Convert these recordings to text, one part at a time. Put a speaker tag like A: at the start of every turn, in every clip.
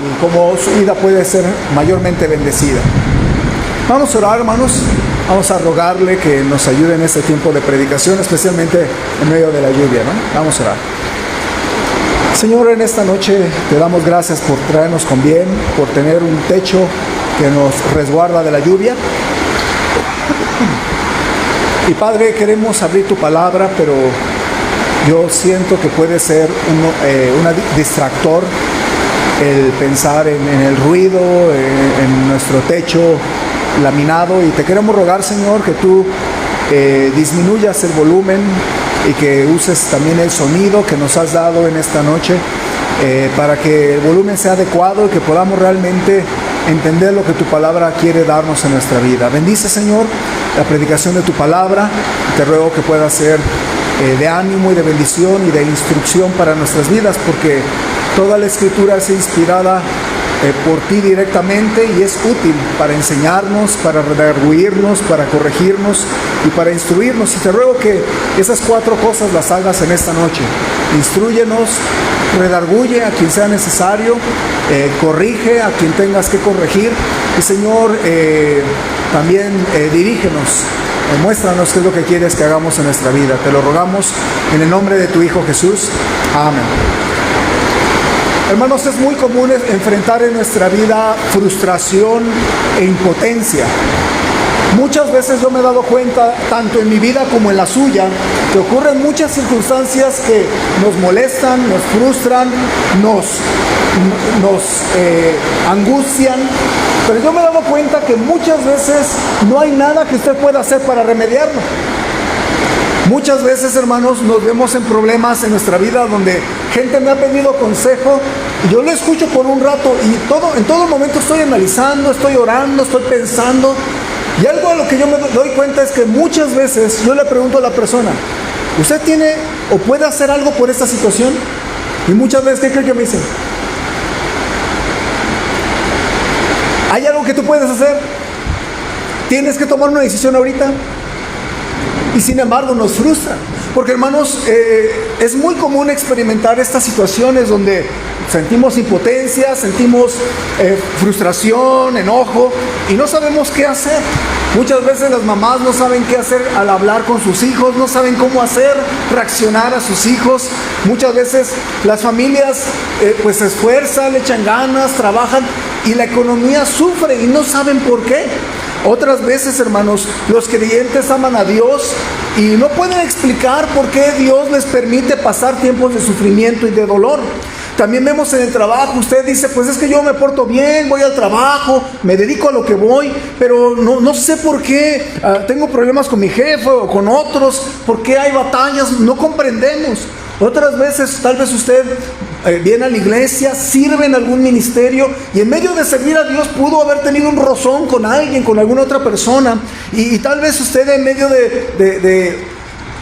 A: y cómo su vida puede ser mayormente bendecida. Vamos a orar, hermanos. Vamos a rogarle que nos ayude en este tiempo de predicación, especialmente en medio de la lluvia, ¿no? Vamos a orar. Señor, en esta noche te damos gracias por traernos con bien, por tener un techo que nos resguarda de la lluvia. Y Padre, queremos abrir tu palabra, pero yo siento que puede ser un distractor el pensar en el ruido, en nuestro techo laminado, y te queremos rogar, Señor, que tú disminuyas el volumen y que uses también el sonido que nos has dado en esta noche para que el volumen sea adecuado y que podamos realmente entender lo que tu palabra quiere darnos en nuestra vida. Bendice, Señor, la predicación de tu palabra. Te ruego que pueda ser de ánimo y de bendición y de instrucción para nuestras vidas, porque toda la Escritura es inspirada por ti directamente y es útil para enseñarnos, para redarguirnos, para corregirnos y para instruirnos. Y te ruego que esas 4 cosas las hagas en esta noche. Instrúyenos, redarguye a quien sea necesario, corrige a quien tengas que corregir, y Señor, también dirígenos, muéstranos qué es lo que quieres que hagamos en nuestra vida. Te lo rogamos en el nombre de tu Hijo Jesús. Amén. Hermanos, es muy común enfrentar en nuestra vida frustración e impotencia. Muchas veces yo me he dado cuenta, tanto en mi vida como en la suya, que ocurren muchas circunstancias que nos molestan, nos frustran, nos angustian. Pero yo me he dado cuenta que muchas veces no hay nada que usted pueda hacer para remediarlo. Muchas veces, hermanos, nos vemos en problemas en nuestra vida donde gente me ha pedido consejo y yo lo escucho por un rato y en todo momento estoy analizando, estoy orando, estoy pensando. Y algo a lo que yo me doy cuenta es que muchas veces yo le pregunto a la persona, ¿usted tiene o puede hacer algo por esta situación? Y muchas veces, ¿qué cree que me dicen? ¿Hay algo que tú puedes hacer? ¿Tienes que tomar una decisión ahorita? Y sin embargo nos frustra, porque hermanos, es muy común experimentar estas situaciones donde sentimos impotencia, sentimos frustración, enojo y no sabemos qué hacer. Muchas veces las mamás no saben qué hacer al hablar con sus hijos, no saben cómo hacer reaccionar a sus hijos. Muchas veces las familias pues se esfuerzan, le echan ganas, trabajan y la economía sufre y no saben por qué. Otras veces, hermanos, los creyentes aman a Dios y no pueden explicar por qué Dios les permite pasar tiempos de sufrimiento y de dolor. También vemos en el trabajo, usted dice, pues es que yo me porto bien, voy al trabajo, me dedico a lo que voy, pero no sé por qué tengo problemas con mi jefe o con otros, por qué hay batallas, no comprendemos. Otras veces tal vez usted viene a la iglesia, sirve en algún ministerio y en medio de servir a Dios pudo haber tenido un rozón con alguien, con alguna otra persona, y tal vez usted en medio de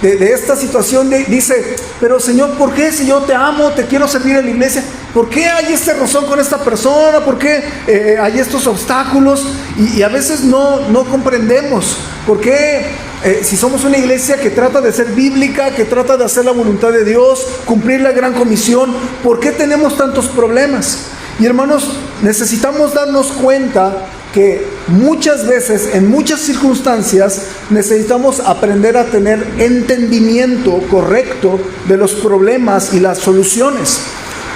A: esta situación dice, pero Señor, ¿por qué si yo te amo, te quiero servir en la iglesia? ¿Por qué hay este rozón con esta persona? ¿Por qué hay estos obstáculos? Y a veces no comprendemos por qué. Si somos una iglesia que trata de ser bíblica, que trata de hacer la voluntad de Dios, cumplir la gran comisión, ¿por qué tenemos tantos problemas? Y hermanos, necesitamos darnos cuenta que muchas veces, en muchas circunstancias, necesitamos aprender a tener entendimiento correcto de los problemas y las soluciones.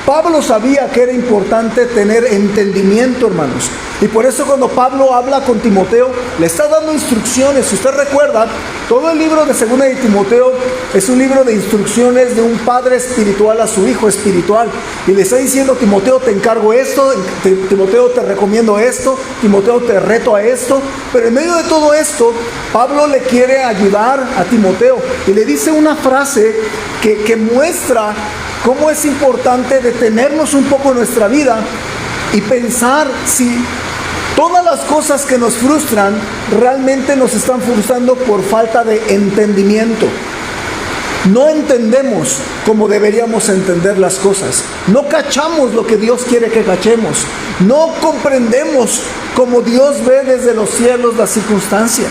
A: Pablo sabía que era importante tener entendimiento, hermanos. Y por eso cuando Pablo habla con Timoteo, le está dando instrucciones. Si usted recuerda, todo el libro de 2 de Timoteo es un libro de instrucciones de un padre espiritual a su hijo espiritual. Y le está diciendo, Timoteo, te encargo esto, Timoteo, te recomiendo esto, Timoteo, te reto a esto. Pero en medio de todo esto, Pablo le quiere ayudar a Timoteo. Y le dice una frase que muestra cómo es importante detenernos un poco en nuestra vida y pensar si todas las cosas que nos frustran realmente nos están frustrando por falta de entendimiento. No entendemos como deberíamos entender las cosas. No cachamos lo que Dios quiere que cachemos. No comprendemos como Dios ve desde los cielos la circunstancia.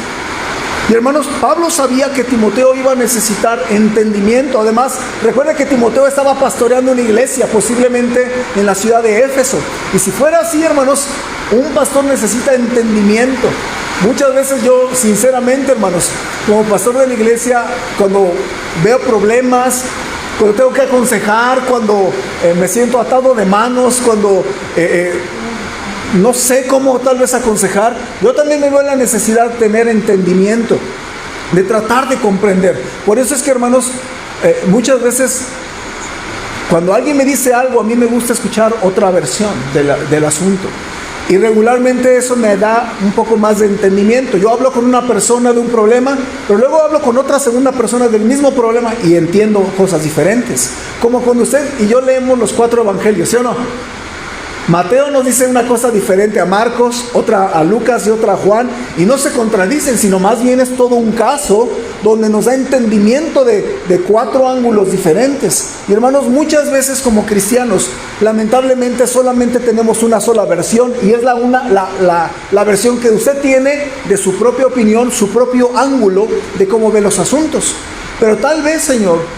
A: Y hermanos, Pablo sabía que Timoteo iba a necesitar entendimiento. Además, recuerden que Timoteo estaba pastoreando una iglesia, posiblemente en la ciudad de Éfeso. Y si fuera así, hermanos, un pastor necesita entendimiento. Muchas veces yo, sinceramente, hermanos, como pastor de la iglesia, cuando veo problemas, cuando tengo que aconsejar, cuando me siento atado de manos, cuando no sé cómo tal vez aconsejar, yo también me veo la necesidad de tener entendimiento, de tratar de comprender. Por eso es que, hermanos, muchas veces cuando alguien me dice algo, a mí me gusta escuchar otra versión del asunto. Y regularmente eso me da un poco más de entendimiento. Yo hablo con una persona de un problema, pero luego hablo con otra segunda persona del mismo problema y entiendo cosas diferentes. Como cuando usted y yo leemos los 4 evangelios, ¿sí o no? Mateo nos dice una cosa diferente a Marcos, otra a Lucas y otra a Juan, y no se contradicen, sino más bien es todo un caso donde nos da entendimiento de 4 ángulos diferentes. Y hermanos, muchas veces como cristianos, lamentablemente solamente tenemos una sola versión, y es la versión que usted tiene de su propia opinión, su propio ángulo de cómo ve los asuntos. Pero tal vez,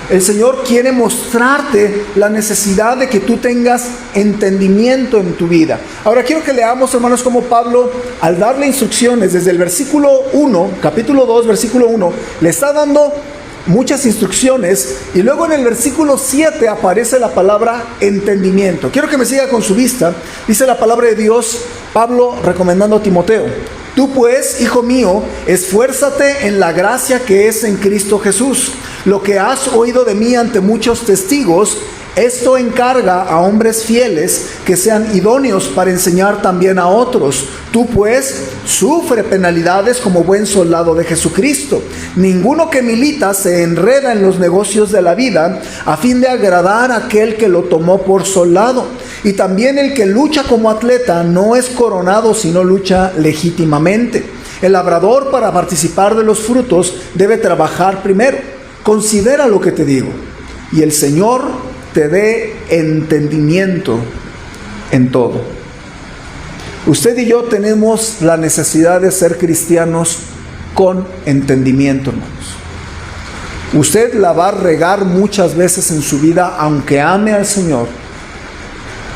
A: el Señor quiere mostrarte la necesidad de que tú tengas entendimiento en tu vida. Ahora quiero que leamos, hermanos, como Pablo, al darle instrucciones desde el versículo 1, capítulo 2, versículo 1, le está dando muchas instrucciones, y luego en el versículo 7 aparece la palabra entendimiento. Quiero que me siga con su vista. Dice la palabra de Dios, Pablo recomendando a Timoteo: tú pues, hijo mío, esfuérzate en la gracia que es en Cristo Jesús. Lo que has oído de mí ante muchos testigos, esto encarga a hombres fieles que sean idóneos para enseñar también a otros. Tú pues, sufre penalidades como buen soldado de Jesucristo. Ninguno que milita se enreda en los negocios de la vida a fin de agradar a aquel que lo tomó por soldado. Y también el que lucha como atleta no es coronado, sino lucha legítimamente. El labrador, para participar de los frutos, debe trabajar primero. Considera lo que te digo, y el Señor te dé entendimiento en todo. Usted y yo tenemos la necesidad de ser cristianos con entendimiento, hermanos. Usted la va a regar muchas veces en su vida, aunque ame al Señor.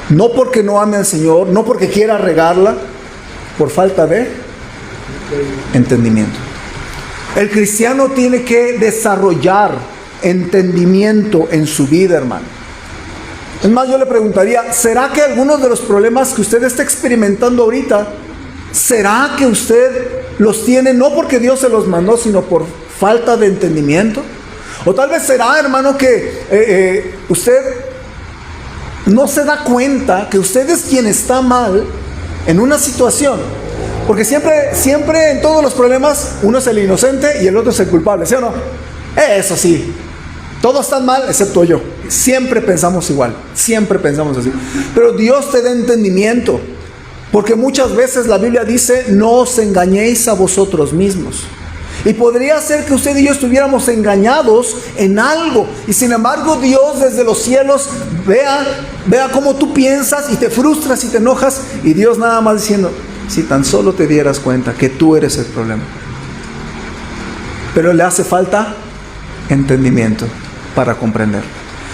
A: No porque no ame al Señor, no porque quiera regarla, por falta de entendimiento. El cristiano tiene que desarrollar entendimiento en su vida, hermano. Es más, yo le preguntaría, ¿será que algunos de los problemas que usted está experimentando ahorita, será que usted los tiene no porque Dios se los mandó, sino por falta de entendimiento? O tal vez será, hermano, que usted no se da cuenta que usted es quien está mal en una situación. Porque siempre en todos los problemas uno es el inocente y el otro es el culpable, ¿sí o no? Eso sí, todos están mal excepto yo. Siempre pensamos igual, siempre pensamos así. Pero Dios te da entendimiento, porque muchas veces la Biblia dice: no os engañéis a vosotros mismos. Y podría ser que usted y yo estuviéramos engañados en algo, y sin embargo Dios desde los cielos vea cómo tú piensas y te frustras y te enojas, y Dios nada más diciendo: si tan solo te dieras cuenta que tú eres el problema. Pero le hace falta entendimiento para comprender.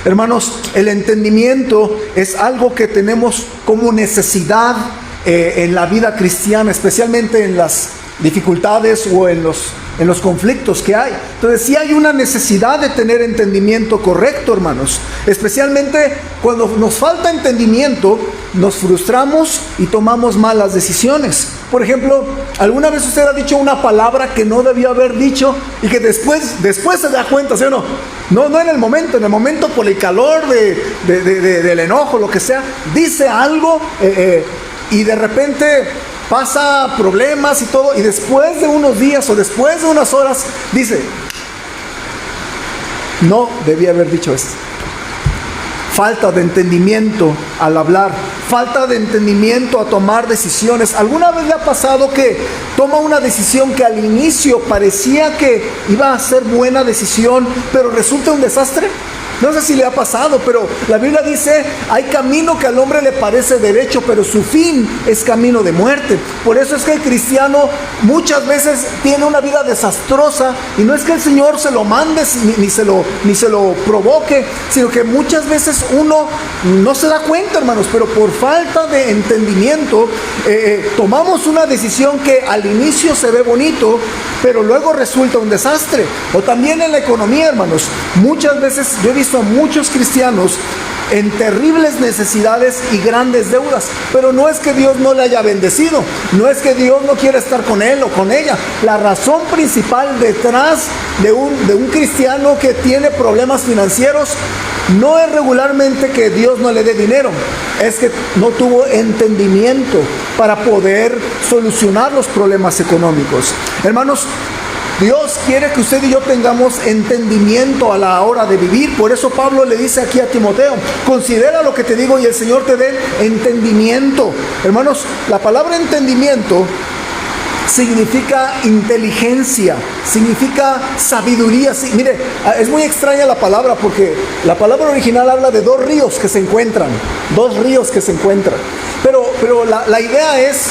A: Hermanos, el entendimiento es algo que tenemos como necesidad en la vida cristiana, especialmente en las dificultades o en los conflictos que hay. Entonces sí hay una necesidad de tener entendimiento correcto, hermanos. Especialmente cuando nos falta entendimiento, nos frustramos y tomamos malas decisiones. Por ejemplo, ¿alguna vez usted ha dicho una palabra que no debió haber dicho y que después se da cuenta, ¿sí o no? No en el momento por el calor del enojo, lo que sea, dice algo y de repente pasa problemas y todo, y después de unos días o después de unas horas dice: no debía haber dicho esto. Falta de entendimiento al hablar, falta de entendimiento a tomar decisiones. ¿Alguna vez le ha pasado que toma una decisión que al inicio parecía que iba a ser buena decisión, pero resulta un desastre? No sé si le ha pasado, pero la Biblia dice, hay camino que al hombre le parece derecho, pero su fin es camino de muerte. Por eso es que el cristiano muchas veces tiene una vida desastrosa, y no es que el Señor se lo mande ni se lo provoque, sino que muchas veces uno no se da cuenta, hermanos, pero por falta de entendimiento tomamos una decisión que al inicio se ve bonito, pero luego resulta un desastre. O también en la economía, hermanos, muchas veces yo he visto a muchos cristianos en terribles necesidades y grandes deudas, pero no es que Dios no le haya bendecido, no es que Dios no quiera estar con él o con ella. La razón principal detrás de un cristiano que tiene problemas financieros no es regularmente que Dios no le dé dinero, es que no tuvo entendimiento para poder solucionar los problemas económicos. Hermanos, Dios quiere que usted y yo tengamos entendimiento a la hora de vivir. Por eso Pablo le dice aquí a Timoteo, considera lo que te digo y el Señor te dé entendimiento. Hermanos, la palabra entendimiento significa inteligencia, significa sabiduría. Sí, mire, es muy extraña la palabra, porque la palabra original habla de dos ríos que se encuentran, pero la idea es,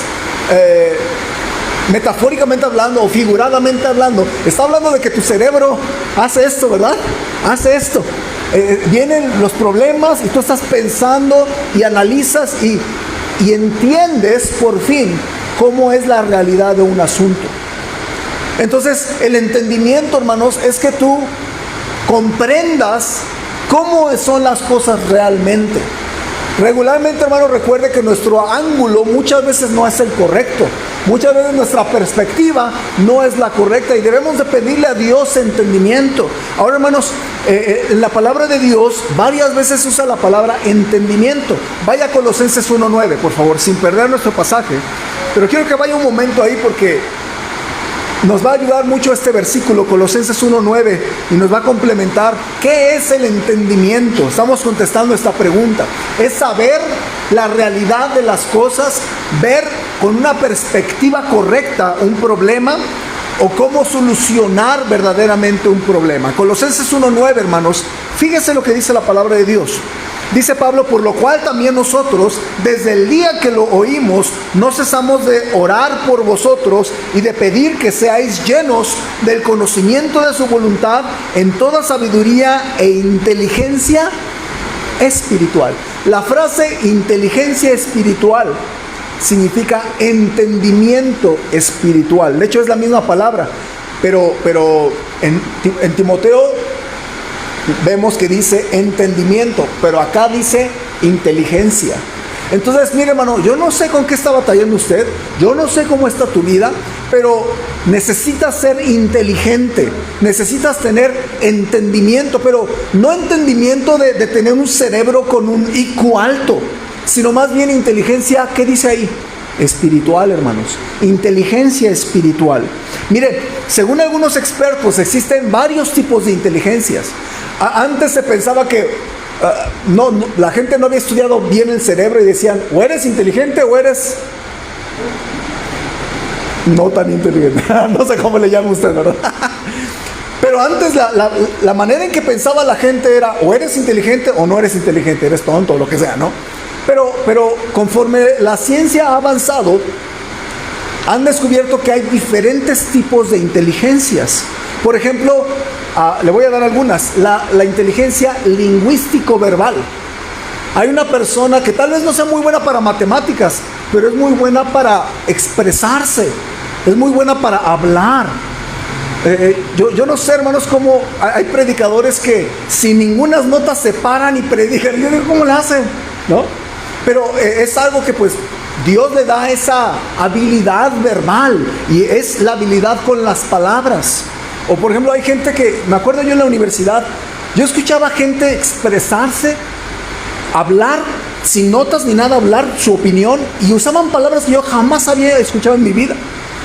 A: metafóricamente hablando o figuradamente hablando, está hablando de que tu cerebro hace esto, ¿verdad? Hace esto. Vienen los problemas y tú estás pensando y analizas y entiendes por fin cómo es la realidad de un asunto. Entonces, el entendimiento, hermanos, es que tú comprendas cómo son las cosas realmente. Regularmente, hermano, recuerde que nuestro ángulo muchas veces no es el correcto. Muchas veces nuestra perspectiva no es la correcta y debemos de pedirle a Dios entendimiento. Ahora, hermanos, en la palabra de Dios varias veces usa la palabra entendimiento. Vaya a Colosenses 1:9, por favor, sin perder nuestro pasaje. Pero quiero que vaya un momento ahí, porque nos va a ayudar mucho este versículo, Colosenses 1:9, y nos va a complementar. ¿Qué es el entendimiento? Estamos contestando esta pregunta. Es saber la realidad de las cosas, ver con una perspectiva correcta un problema, o cómo solucionar verdaderamente un problema. Colosenses 1:9, hermanos, fíjese lo que dice la palabra de Dios. Dice Pablo, por lo cual también nosotros, desde el día que lo oímos, no cesamos de orar por vosotros y de pedir que seáis llenos del conocimiento de su voluntad en toda sabiduría e inteligencia espiritual. La frase inteligencia espiritual significa entendimiento espiritual. De hecho, es la misma palabra, pero en Timoteo vemos que dice entendimiento, pero acá dice inteligencia. Entonces, mire, hermano, yo no sé con qué está batallando usted, yo no sé cómo está tu vida, pero necesitas ser inteligente, necesitas tener entendimiento, pero no entendimiento de tener un cerebro con un IQ alto, sino más bien inteligencia. ¿Qué dice ahí? Espiritual, hermanos, inteligencia espiritual. Mire, según algunos expertos, existen varios tipos de inteligencias. Antes se pensaba que la gente no había estudiado bien el cerebro y decían, o eres inteligente o eres no tan inteligente. No sé cómo le llama usted, ¿verdad? Pero antes la manera en que pensaba la gente era, o eres inteligente o no eres inteligente, eres tonto o lo que sea, ¿no? Pero conforme la ciencia ha avanzado, han descubierto que hay diferentes tipos de inteligencias. Por ejemplo, le voy a dar algunas. La inteligencia lingüístico-verbal. Hay una persona que tal vez no sea muy buena para matemáticas, pero es muy buena para expresarse, es muy buena para hablar. Yo no sé, hermanos, cómo hay predicadores que sin ninguna nota se paran y predican. Yo digo, ¿cómo lo hacen? ¿No? Pero es algo que pues Dios le da esa habilidad verbal, y es la habilidad con las palabras. O por ejemplo, hay gente que, me acuerdo yo en la universidad, yo escuchaba gente expresarse, hablar sin notas ni nada, hablar su opinión, y usaban palabras que yo jamás había escuchado en mi vida.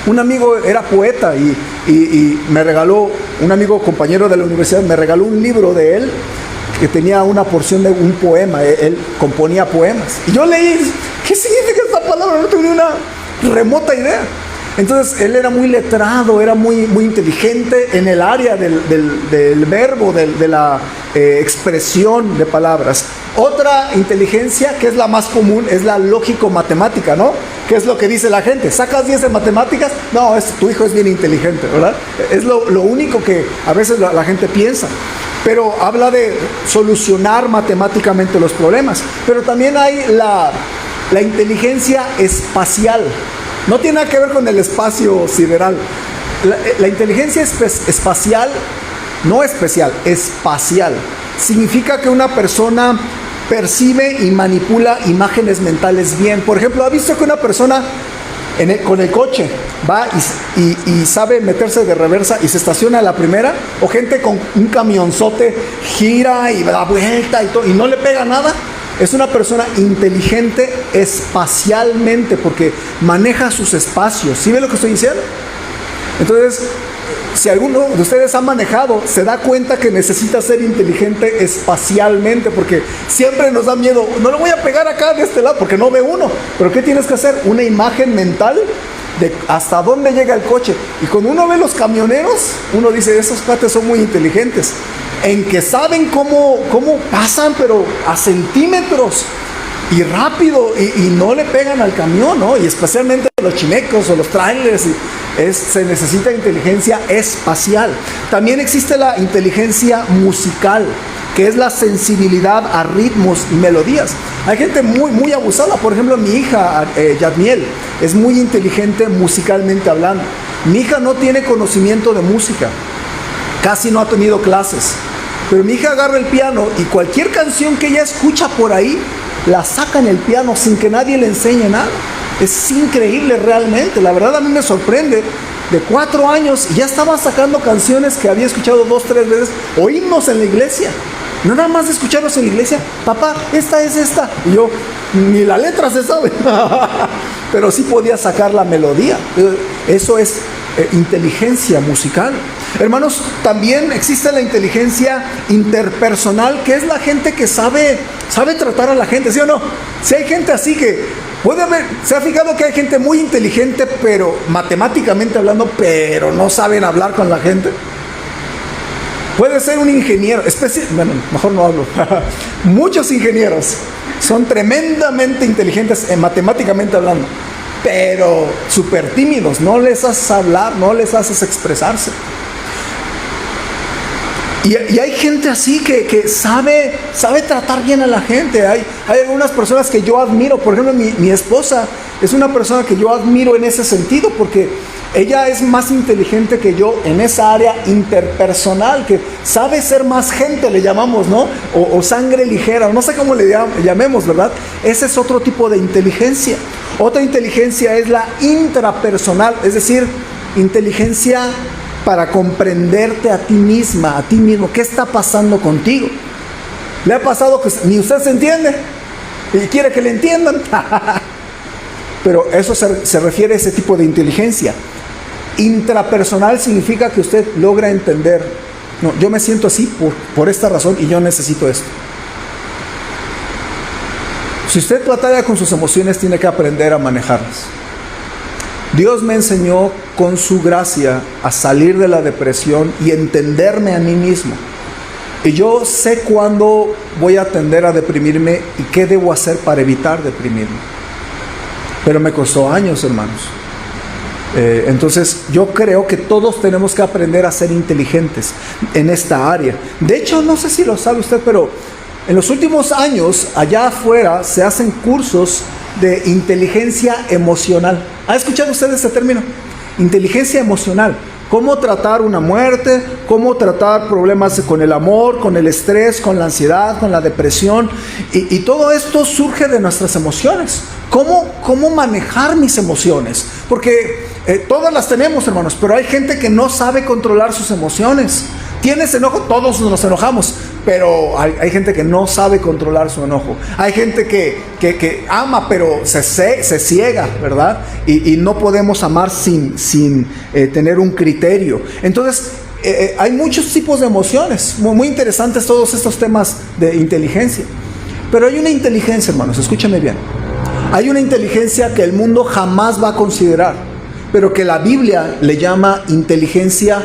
A: Un amigo era poeta y me regaló, un amigo compañero de la universidad me regaló un libro de él que tenía una porción de un poema. Él componía poemas y yo leí, ¿qué significa esta palabra? No tenía una remota idea. Entonces él era muy letrado, era muy inteligente en el área del verbo, de la expresión de palabras. Otra inteligencia que es la más común es la lógico-matemática, ¿no? ¿Qué es lo que dice la gente? ¿Sacas 10 en matemáticas? No, tu hijo es bien inteligente, ¿verdad? Es lo único que a veces la gente piensa. Pero habla de solucionar matemáticamente los problemas. Pero también hay la inteligencia espacial. No tiene nada que ver con el espacio sideral. La inteligencia espacial, no especial, espacial, significa que una persona percibe y manipula imágenes mentales bien. Por ejemplo, ¿ha visto que una persona con el coche va y sabe meterse de reversa y se estaciona a la primera? O gente con un camionzote gira y da vuelta y todo y no le pega nada. Es una persona inteligente espacialmente porque maneja sus espacios. ¿Sí ve lo que estoy diciendo? Entonces, si alguno de ustedes ha manejado, se da cuenta que necesita ser inteligente espacialmente, porque siempre nos da miedo. No lo voy a pegar acá de este lado porque no ve uno. Pero ¿qué tienes que hacer? Una imagen mental de hasta dónde llega el coche. Y cuando uno ve los camioneros, uno dice, esos cuates son muy inteligentes, en que saben cómo pasan, pero a centímetros y rápido, y no le pegan al camión, ¿no? Y especialmente los chinecos o los trailers, se necesita inteligencia espacial. También existe la inteligencia musical, que es la sensibilidad a ritmos y melodías. Hay gente muy abusada. Por ejemplo, mi hija, Yadmiel, es muy inteligente musicalmente hablando. Mi hija no tiene conocimiento de música, casi no ha tenido clases, pero mi hija agarra el piano y cualquier canción que ella escucha por ahí, la saca en el piano sin que nadie le enseñe nada. Es increíble realmente. La verdad a mí me sorprende. De 4 años y ya estaba sacando canciones que había escuchado 2, 3 veces, o himnos en la iglesia. No nada más de escucharlos en la iglesia. Papá, esta es esta. Y yo, ni la letra se sabe. Pero sí podía sacar la melodía. Eso es inteligencia musical. Hermanos, también existe la inteligencia interpersonal, que es la gente que sabe tratar a la gente, ¿sí o no? Si hay gente así que puede haber, ¿se ha fijado que hay gente muy inteligente, pero matemáticamente hablando, pero no saben hablar con la gente? Puede ser un ingeniero, bueno, mejor no hablo. Muchos ingenieros son tremendamente inteligentes matemáticamente hablando, pero súper tímidos, no les haces hablar, no les haces expresarse. Y hay gente así que sabe tratar bien a la gente. Hay algunas personas que yo admiro. Por ejemplo, mi esposa es una persona que yo admiro en ese sentido, porque ella es más inteligente que yo en esa área interpersonal, que sabe ser más gente, le llamamos, ¿no? O sangre ligera, o no sé cómo le llamemos, ¿verdad? Ese es otro tipo de inteligencia. Otra inteligencia es la intrapersonal, es decir, inteligencia para comprenderte a ti misma, a ti mismo. ¿Qué está pasando contigo? ¿Le ha pasado que ni usted se entiende y quiere que le entiendan? Pero eso se refiere a ese tipo de inteligencia. Intrapersonal significa que usted logra entender. No, yo me siento así por esta razón y yo necesito esto. Si usted batalla con sus emociones, tiene que aprender a manejarlas. Dios me enseñó con su gracia a salir de la depresión y entenderme a mí mismo. Y yo sé cuándo voy a tender a deprimirme y qué debo hacer para evitar deprimirme. Pero me costó años, hermanos. Entonces yo creo que todos tenemos que aprender a ser inteligentes en esta área. De hecho, no sé si lo sabe usted, pero en los últimos años, allá afuera, se hacen cursos de inteligencia emocional. ¿Ha escuchado usted este término? Inteligencia emocional. Cómo tratar una muerte, cómo tratar problemas con el amor, con el estrés, con la ansiedad, con la depresión. Y todo esto surge de nuestras emociones. ¿Cómo manejar mis emociones? Porque todas las tenemos, hermanos, pero hay gente que no sabe controlar sus emociones. ¿Tienes enojo? Todos nos enojamos, pero hay gente que no sabe controlar su enojo. Hay gente que ama, pero se ciega, ¿verdad? Y no podemos amar sin tener un criterio. Entonces, hay muchos tipos de emociones, muy interesantes todos estos temas de inteligencia. Pero hay una inteligencia, hermanos, escúchame bien. Hay una inteligencia que el mundo jamás va a considerar, pero que la Biblia le llama inteligencia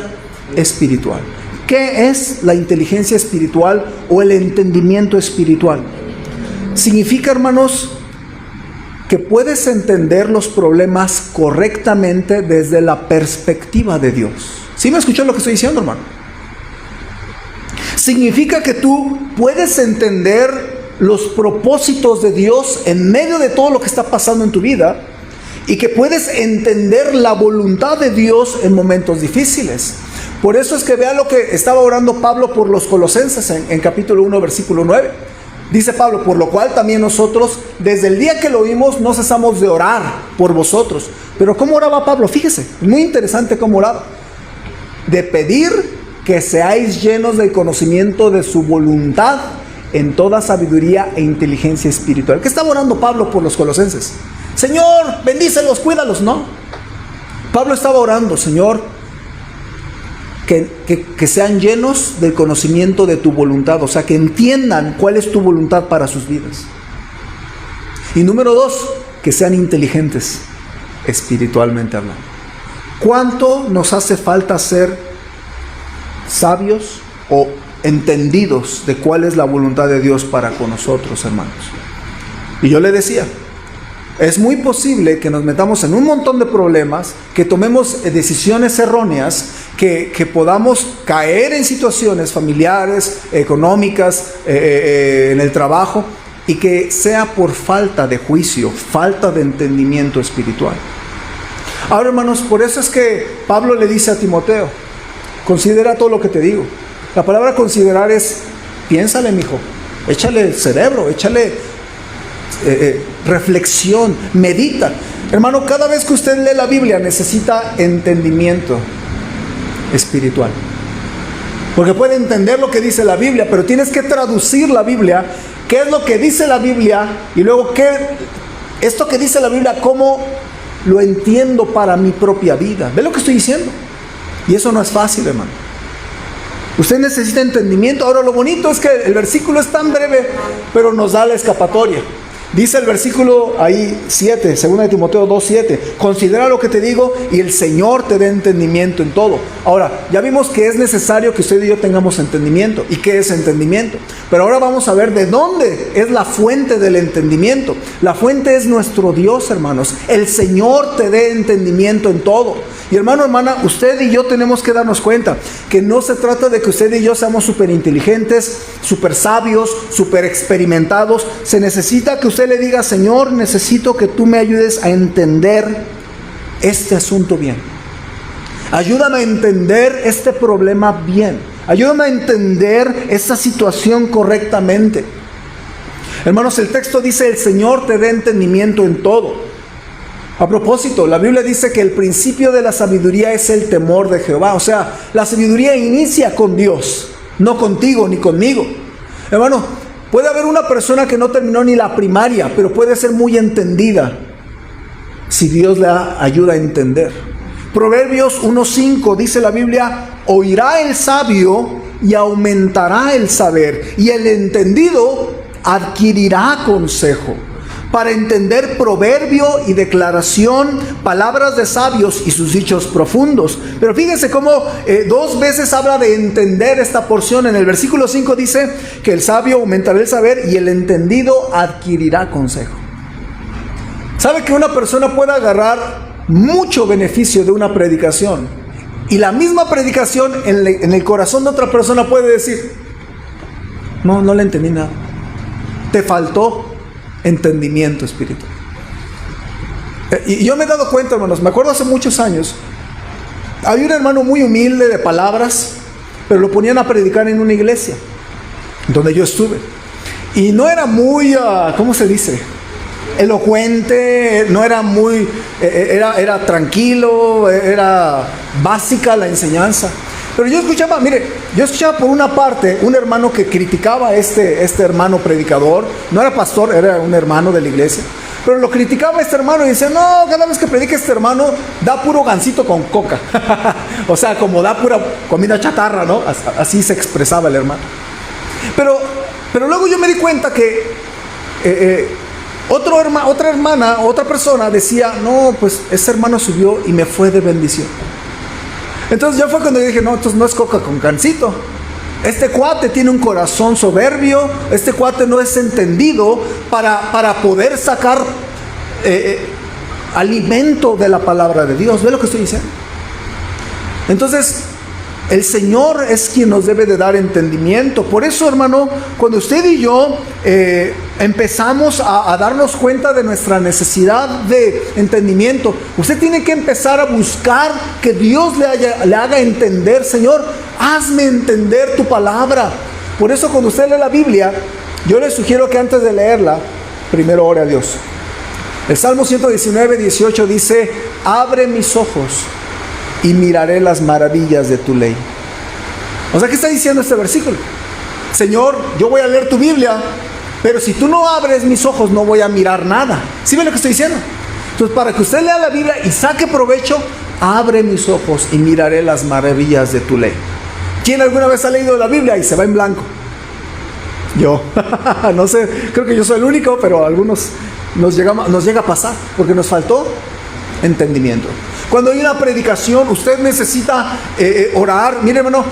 A: espiritual. ¿Qué es la inteligencia espiritual o el entendimiento espiritual? Significa, hermanos, que puedes entender los problemas correctamente desde la perspectiva de Dios. ¿Sí me escuchó lo que estoy diciendo, hermano? Significa que tú puedes entender los propósitos de Dios en medio de todo lo que está pasando en tu vida, y que puedes entender la voluntad de Dios en momentos difíciles. Por eso es que vea lo que estaba orando Pablo por los colosenses en capítulo 1, versículo 9. Dice Pablo: por lo cual también nosotros, desde el día que lo oímos, no cesamos de orar por vosotros. Pero ¿cómo oraba Pablo? Fíjese, muy interesante cómo oraba. De pedir que seáis llenos del conocimiento de su voluntad en toda sabiduría e inteligencia espiritual. ¿Qué estaba orando Pablo por los colosenses? Señor, bendícelos, cuídalos, ¿no? Pablo estaba orando: Señor, que sean llenos del conocimiento de tu voluntad, o sea, que entiendan cuál es tu voluntad para sus vidas. Y número 2, que sean inteligentes espiritualmente hablando. ¿Cuánto nos hace falta ser sabios o entendidos de cuál es la voluntad de Dios para con nosotros, hermanos? Y yo le decía, es muy posible que nos metamos en un montón de problemas, que tomemos decisiones erróneas, que podamos caer en situaciones familiares, económicas, en el trabajo, y que sea por falta de juicio, falta de entendimiento espiritual. Ahora, hermanos, por eso es que Pablo le dice a Timoteo: considera todo lo que te digo. La palabra considerar es: piénsale, mijo, échale el cerebro, échale reflexión, medita. Hermano, cada vez que usted lee la Biblia necesita entendimiento espiritual, porque puede entender lo que dice la Biblia, pero tienes que traducir la Biblia. ¿Qué es lo que dice la Biblia? Y luego, esto que dice la Biblia, ¿cómo lo entiendo para mi propia vida? ¿Ve lo que estoy diciendo? Y eso no es fácil, hermano. Usted necesita entendimiento. Ahora, lo bonito es que el versículo es tan breve, pero nos da la escapatoria. Dice el versículo ahí 7, 2 de Timoteo 2:7, considera lo que te digo y el Señor te dé entendimiento en todo. Ahora, ya vimos que es necesario que usted y yo tengamos entendimiento. ¿Y qué es entendimiento? Pero ahora vamos a ver de dónde es la fuente del entendimiento. La fuente es nuestro Dios, hermanos. El Señor te dé entendimiento en todo. Y hermano, hermana, usted y yo tenemos que darnos cuenta que no se trata de que usted y yo seamos súper inteligentes, súper sabios, súper experimentados. Se necesita que usted le diga: Señor, necesito que tú me ayudes a entender este asunto bien. Ayúdame a entender este problema bien. Ayúdame a entender esta situación correctamente. Hermanos, el texto dice: el Señor te dé entendimiento en todo. A propósito, la Biblia dice que el principio de la sabiduría es el temor de Jehová. O sea, la sabiduría inicia con Dios, no contigo ni conmigo. Hermano, puede haber una persona que no terminó ni la primaria, pero puede ser muy entendida si Dios la ayuda a entender. Proverbios 1:5 dice la Biblia: oirá el sabio y aumentará el saber, y el entendido adquirirá consejo. Para entender proverbio y declaración, palabras de sabios y sus dichos profundos. Pero fíjense cómo 2 veces habla de entender esta porción. En el versículo 5 dice que el sabio aumentará el saber y el entendido adquirirá consejo. ¿Sabe que una persona puede agarrar mucho beneficio de una predicación? Y la misma predicación en el corazón de otra persona puede decir: no le entendí nada. Te faltó entendimiento espiritual. Y yo me he dado cuenta, hermanos, me acuerdo hace muchos años, había un hermano muy humilde de palabras, pero lo ponían a predicar en una iglesia donde yo estuve. Y no era muy, ¿cómo se dice?, elocuente, no era muy, era tranquilo, era básica la enseñanza. Pero yo escuchaba, mire, por una parte un hermano que criticaba a este hermano predicador. No era pastor, era un hermano de la iglesia, pero lo criticaba a este hermano y decía: no, cada vez que predica este hermano da puro gansito con coca. O sea, como da pura comida chatarra, ¿no? Así se expresaba el hermano. Pero luego yo me di cuenta que Otra persona decía, no, pues ese hermano subió y me fue de bendición. Entonces ya fue cuando yo dije, no, entonces no es coca con gansito. Este cuate tiene un corazón soberbio, este cuate no es entendido para poder sacar alimento de la palabra de Dios. ¿Ve lo que estoy diciendo? Entonces, el Señor es quien nos debe de dar entendimiento. Por eso, hermano, cuando usted y yo empezamos a darnos cuenta de nuestra necesidad de entendimiento, usted tiene que empezar a buscar que Dios le haga entender. Señor, hazme entender tu palabra. Por eso cuando usted lee la Biblia, yo le sugiero que antes de leerla, primero ore a Dios. El Salmo 119, 18 dice, abre mis ojos y miraré las maravillas de tu ley. O sea, ¿qué está diciendo este versículo? Señor, yo voy a leer tu Biblia, pero si tú no abres mis ojos, no voy a mirar nada. ¿Sí ve lo que estoy diciendo? Entonces, para que usted lea la Biblia y saque provecho, abre mis ojos y miraré las maravillas de tu ley. ¿Quién alguna vez ha leído la Biblia y se va en blanco? Yo. No sé, creo que yo soy el único, pero a algunos nos llega a pasar, porque nos faltó entendimiento. Cuando hay una predicación, usted necesita orar. Mire, hermano,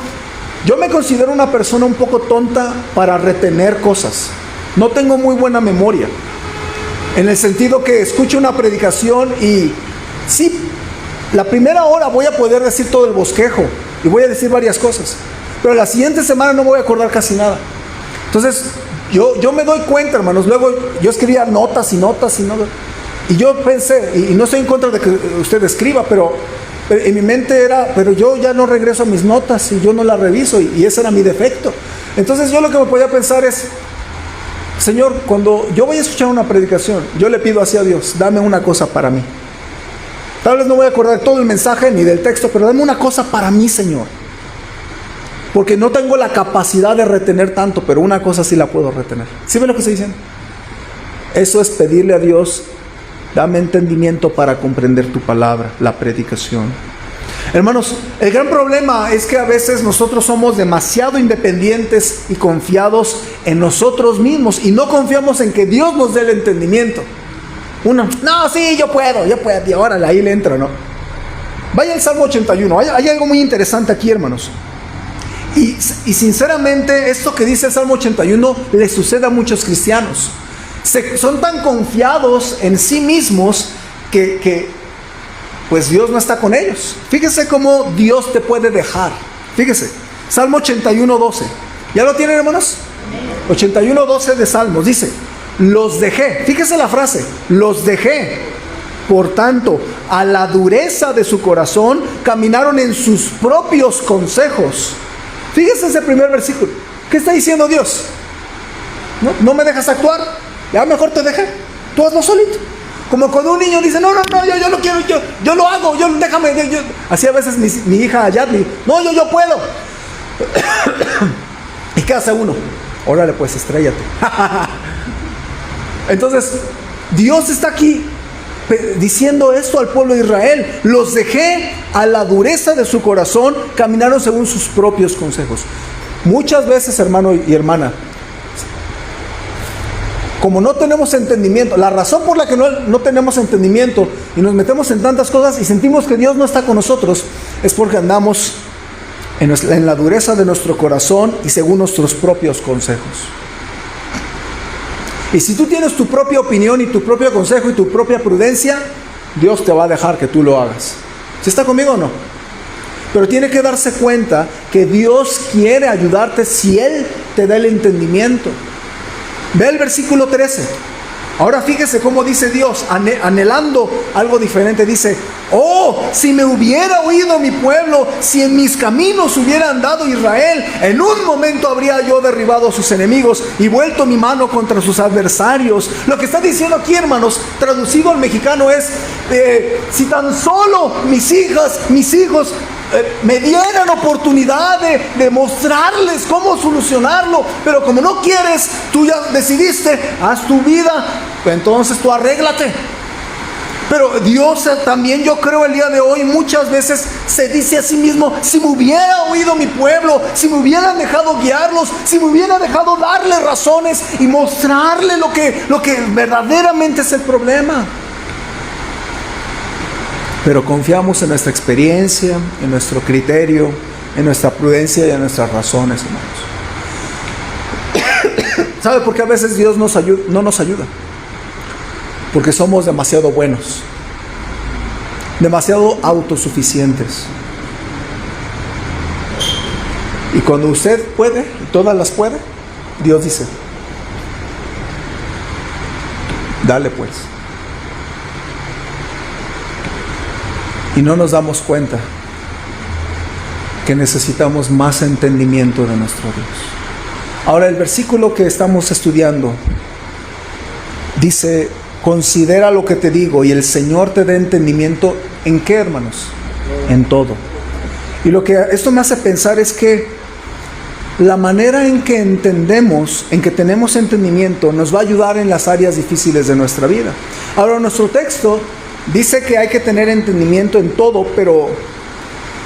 A: yo me considero una persona un poco tonta para retener cosas. No tengo muy buena memoria, en el sentido que escucho una predicación y sí, la primera hora voy a poder decir todo el bosquejo y voy a decir varias cosas, pero la siguiente semana no me voy a acordar casi nada. Entonces, yo me doy cuenta, hermanos. Luego yo escribía notas y notas y notas. Y yo pensé, y no estoy en contra de que usted escriba, pero en mi mente era, pero yo ya no regreso a mis notas y yo no las reviso, y ese era mi defecto. Entonces yo lo que me podía pensar es, Señor, cuando yo voy a escuchar una predicación, yo le pido así a Dios, dame una cosa para mí. Tal vez no voy a acordar todo el mensaje ni del texto, pero dame una cosa para mí, Señor. Porque no tengo la capacidad de retener tanto, pero una cosa sí la puedo retener. ¿Sí ven lo que estoy diciendo? Eso es pedirle a Dios, dame entendimiento para comprender tu palabra, la predicación. Hermanos, el gran problema es que a veces nosotros somos demasiado independientes y confiados en nosotros mismos, y no confiamos en que Dios nos dé el entendimiento. No, sí, yo puedo, y órale, ahí le entra, ¿no? Vaya al Salmo 81, hay algo muy interesante aquí, hermanos. Y sinceramente, esto que dice el Salmo 81 le sucede a muchos cristianos. Son tan confiados en sí mismos que pues Dios no está con ellos. Fíjese cómo Dios te puede dejar. Fíjese, Salmo 81, 12. ¿Ya lo tienen, hermanos? 81, 12 de Salmos. Dice, los dejé. Fíjese la frase, los dejé. Por tanto, a la dureza de su corazón, caminaron en sus propios consejos. Fíjese ese primer versículo. ¿Qué está diciendo Dios? ¿No me dejas actuar? Ya mejor te dejé. Tú hazlo solito. Como cuando un niño dice, no, yo lo quiero, yo lo hago, déjame. Así a veces mi hija Yadli, no, yo puedo. ¿Y qué hace uno? Órale, pues, estréllate. Entonces, Dios está aquí diciendo esto al pueblo de Israel. Los dejé a la dureza de su corazón, caminaron según sus propios consejos. Muchas veces, hermano y hermana, como no tenemos entendimiento, la razón por la que no tenemos entendimiento y nos metemos en tantas cosas y sentimos que Dios no está con nosotros, es porque andamos en la dureza de nuestro corazón y según nuestros propios consejos. Y si tú tienes tu propia opinión y tu propio consejo y tu propia prudencia, Dios te va a dejar que tú lo hagas. ¿Sí está conmigo o no? Pero tiene que darse cuenta que Dios quiere ayudarte si Él te da el entendimiento. Ve el versículo 13. Ahora fíjese cómo dice Dios, anhelando algo diferente. Dice, oh, si me hubiera oído mi pueblo, si en mis caminos hubiera andado Israel, en un momento habría yo derribado a sus enemigos y vuelto mi mano contra sus adversarios. Lo que está diciendo aquí, hermanos, traducido al mexicano es, si tan solo mis hijos me dieran oportunidad de mostrarles cómo solucionarlo, pero como no quieres, tú ya decidiste, haz tu vida, pues entonces tú arréglate. Pero Dios también, yo creo, el día de hoy muchas veces se dice a sí mismo: si me hubiera oído mi pueblo, si me hubieran dejado guiarlos, si me hubiera dejado darle razones y mostrarle lo que verdaderamente es el problema. Pero confiamos en nuestra experiencia, en nuestro criterio, en nuestra prudencia y en nuestras razones, hermanos. ¿Sabe por qué a veces Dios no nos ayuda? Porque somos demasiado buenos, demasiado autosuficientes. Y cuando usted puede, y todas las puede, Dios dice: dale pues. Y no nos damos cuenta que necesitamos más entendimiento de nuestro Dios. Ahora, el versículo que estamos estudiando dice: considera lo que te digo y el Señor te dé entendimiento. ¿En qué, hermanos? En todo. Y lo que esto me hace pensar es que la manera en que entendemos, en que tenemos entendimiento, nos va a ayudar en las áreas difíciles de nuestra vida. Ahora, nuestro texto dice que hay que tener entendimiento en todo, pero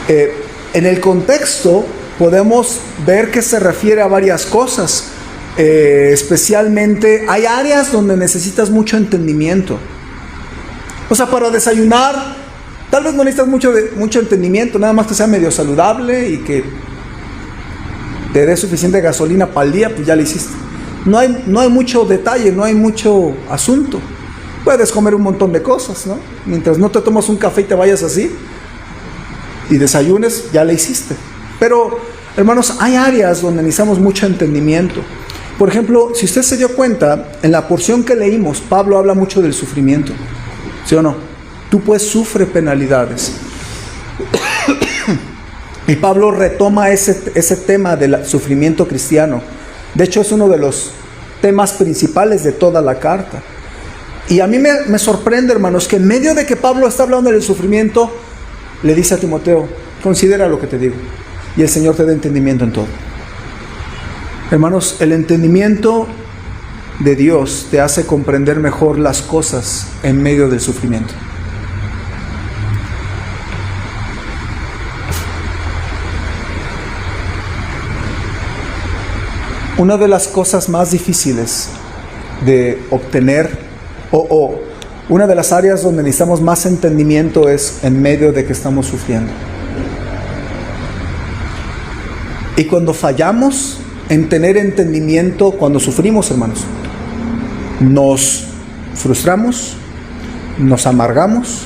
A: en el contexto podemos ver que se refiere a varias cosas. Especialmente hay áreas donde necesitas mucho entendimiento. O sea, para desayunar tal vez no necesitas mucho entendimiento, nada más que sea medio saludable y que te dé suficiente gasolina para el día, pues ya lo hiciste. No hay mucho detalle, no hay mucho asunto. Puedes comer un montón de cosas, ¿no? Mientras no te tomas un café y te vayas así y desayunes, ya le hiciste. Pero, hermanos, hay áreas donde necesitamos mucho entendimiento. Por ejemplo, si usted se dio cuenta, en la porción que leímos, Pablo habla mucho del sufrimiento. ¿Sí o no? Tú pues sufre penalidades. Y Pablo retoma ese tema del sufrimiento cristiano. De hecho, es uno de los temas principales de toda la carta. Y a mí me sorprende, hermanos, que en medio de que Pablo está hablando del sufrimiento, le dice a Timoteo: considera lo que te digo y el Señor te dé entendimiento en todo. Hermanos, el entendimiento de Dios te hace comprender mejor las cosas en medio del sufrimiento. Una de las cosas más difíciles de obtener, o una de las áreas donde necesitamos más entendimiento, es en medio de que estamos sufriendo. Y cuando fallamos en tener entendimiento, cuando sufrimos, hermanos, nos frustramos, nos amargamos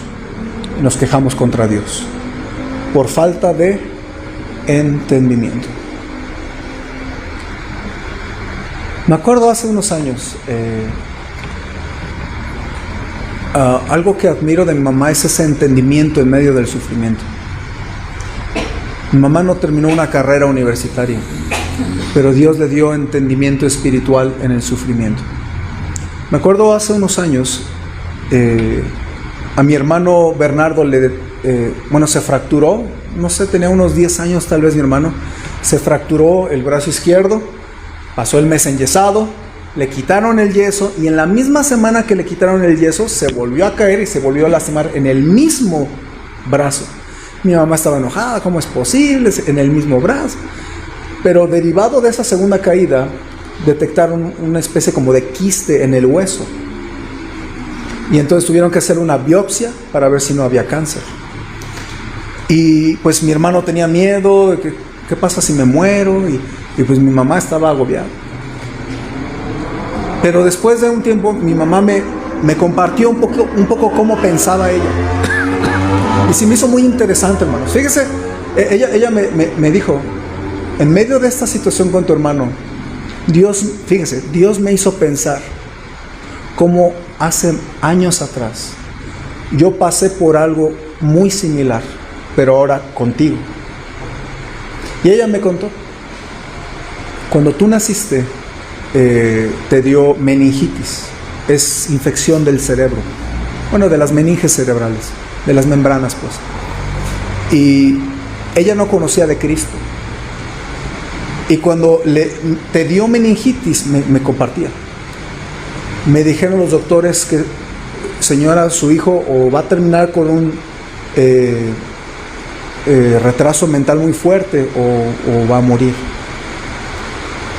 A: y nos quejamos contra Dios por falta de entendimiento. Me acuerdo hace unos años, algo que admiro de mi mamá es ese entendimiento en medio del sufrimiento. Mi mamá no terminó una carrera universitaria, pero Dios le dio entendimiento espiritual en el sufrimiento. Me acuerdo hace unos años, a mi hermano Bernardo se fracturó, no sé, tenía unos 10 años tal vez mi hermano, se fracturó el brazo izquierdo, pasó el mes enyesado, le quitaron el yeso y en la misma semana que le quitaron el yeso se volvió a caer y se volvió a lastimar en el mismo brazo. Mi mamá estaba enojada: ¿cómo es posible? En el mismo brazo. Pero derivado de esa segunda caída, detectaron una especie como de quiste en el hueso. Y entonces tuvieron que hacer una biopsia para ver si no había cáncer. Y pues mi hermano tenía miedo, ¿qué pasa si me muero? Y pues mi mamá estaba agobiada. Pero después de un tiempo, mi mamá me compartió un poco cómo pensaba ella. Y se me hizo muy interesante, hermanos. Fíjese, ella me dijo: en medio de esta situación con tu hermano, Dios me hizo pensar cómo hace años atrás yo pasé por algo muy similar, pero ahora contigo. Y ella me contó: cuando tú naciste, te dio meningitis. Es infección del cerebro, de las meninges cerebrales, de las membranas, pues. Y ella no conocía de Cristo. Y cuando te dio meningitis, me compartía. Me dijeron los doctores que señora, su hijo, o va a terminar con un retraso mental muy fuerte o va a morir.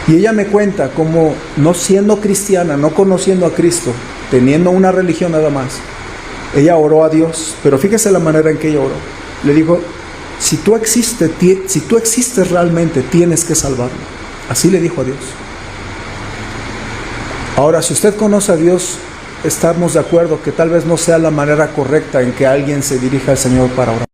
A: Y ella me cuenta cómo, no siendo cristiana, no conociendo a Cristo, teniendo una religión nada más, ella oró a Dios, pero fíjese la manera en que ella oró. Le dijo, si tú existes realmente, tienes que salvarlo. Así le dijo a Dios. Ahora, si usted conoce a Dios, estamos de acuerdo que tal vez no sea la manera correcta en que alguien se dirija al Señor para orar.